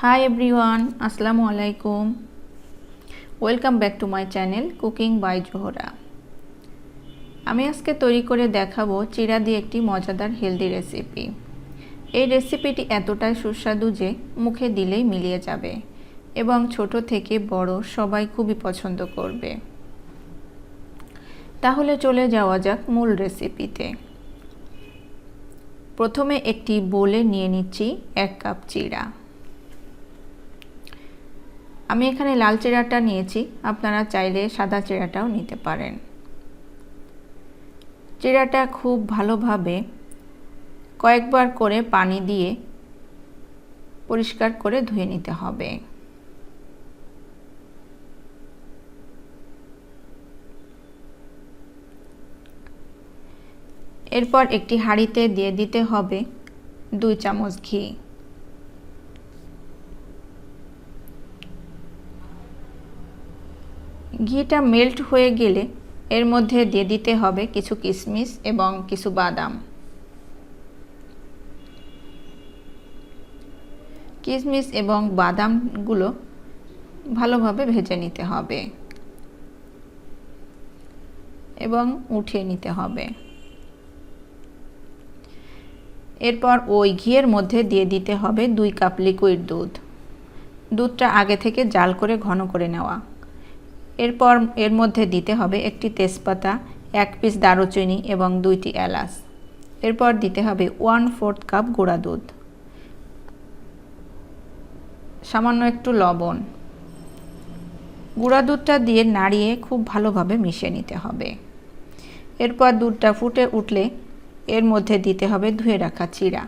Hi everyone, Assalamu alaikum. Welcome back to my channel Cooking by Johora. আমি আজকে তৈরি করে দেখাবো চিড়া দিয়ে একটি মজাদার হেলদি রেসিপি। এই রেসিপিটি এতটাই সুস্বাদু যে মুখে দিলেই মিলিয়ে যাবে এবং ছোট থেকে বড় সবাই খুবই পছন্দ করবে। তাহলে চলে যাওয়া যাক মূল রেসিপিতে। প্রথমে একটি বোলে নিয়ে নিচ্ছি 1 কাপ চিড়া। আমি এখানে লাল চিড়াটা নিয়েছি, আপনারা চাইলে সাদা চিড়াটাও নিতে পারেন। চিড়াটা খুব ভালোভাবে কয়েকবার করে পানি দিয়ে পরিষ্কার করে ধুয়ে নিতে হবে। এরপর একটি হাঁড়িতে দিয়ে দিতে হবে 2 চামচ ঘি। ঘিটা মেল্ট হয়ে গেলে এর মধ্যে দিয়ে দিতে হবে কিছু কিশমিশ এবং কিছু বাদাম। কিশমিশ এবং বাদামগুলো ভালোভাবে ভেজে নিতে হবে এবং উঠিয়ে নিতে হবে। এরপর ওই ঘিয়ের মধ্যে দিয়ে দিতে হবে 2 কাপ লিকুইড দুধ। দুধটা আগে থেকে জাল করে ঘন করে নেওয়া। এরপর এর মধ্যে দিতে হবে একটি তেজপাতা, 1 পিস দারুচিনি এবং 2টি এলাচ। এরপর দিতে হবে 1/4 কাপ গুঁড়া দুধ, সামান্য একটু লবণ। গুঁড়া দুধটা দিয়ে নাড়িয়ে খুব ভালোভাবে মিশিয়ে নিতে হবে। এরপর দুধটা ফুটে উঠলে এর মধ্যে দিতে হবে ধুয়ে রাখা চিড়া।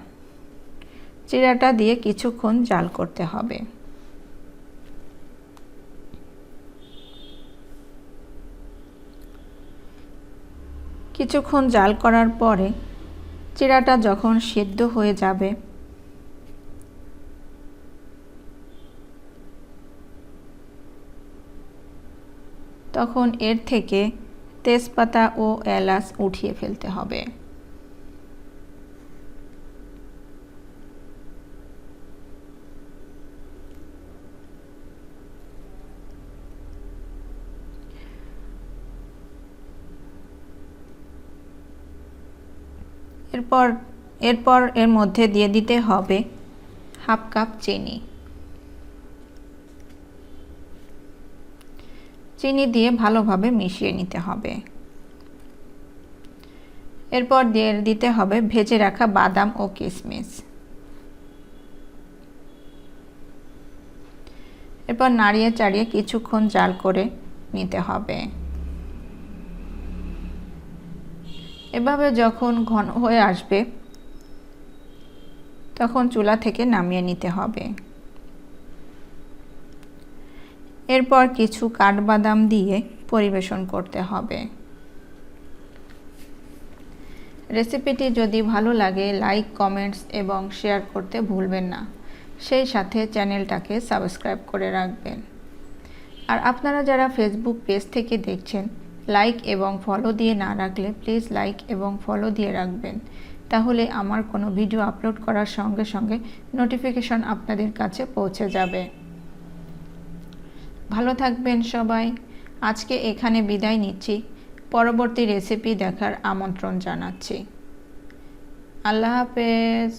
চিড়াটা দিয়ে কিছুক্ষণ জাল করতে হবে। কিছুক্ষণ জাল করার পরে চিড়াটা যখন সিদ্ধ হয়ে যাবে তখন এর থেকে তেজপাতা ও এলাচ উঠিয়ে ফেলতে হবে। এরপর এর মধ্যে দিয়ে দিতে হবে 1/2 কাপ চিনি। চিনি দিয়ে ভালোভাবে মিশিয়ে নিতে হবে। এরপর দিয়ে দিতে হবে ভেজে রাখা বাদাম ও কিশমিশ। এরপর নাড়িয়ে চাড়িয়ে কিছুক্ষণ জাল করে নিতে হবে। এভাবে যখন ঘন হয়ে আসবে তখন চুলা থেকে নামিয়ে নিতে হবে। এরপর কিছু কাঠবাদাম দিয়ে পরিবেশন করতে হবে। রেসিপিটি যদি ভালো লাগে লাইক, কমেন্টস এবং শেয়ার করতে ভুলবেন না। সেই সাথে চ্যানেলটাকে সাবস্ক্রাইব করে রাখবেন। আর আপনারা যারা ফেসবুক পেজ থেকে দেখছেন, লাইক এবং ফলো দিয়ে না রাখলে প্লিজ লাইক এবং ফলো দিয়ে রাখবেন। তাহলে আমার কোনো ভিডিও আপলোড করার সঙ্গে সঙ্গে নোটিফিকেশন আপনাদের কাছে পৌঁছে যাবে। ভালো থাকবেন সবাই। আজকে এখানে বিদায় নিচ্ছি। পরবর্তী রেসিপি দেখার আমন্ত্রণ জানাচ্ছি। আল্লাহ হাফেজ।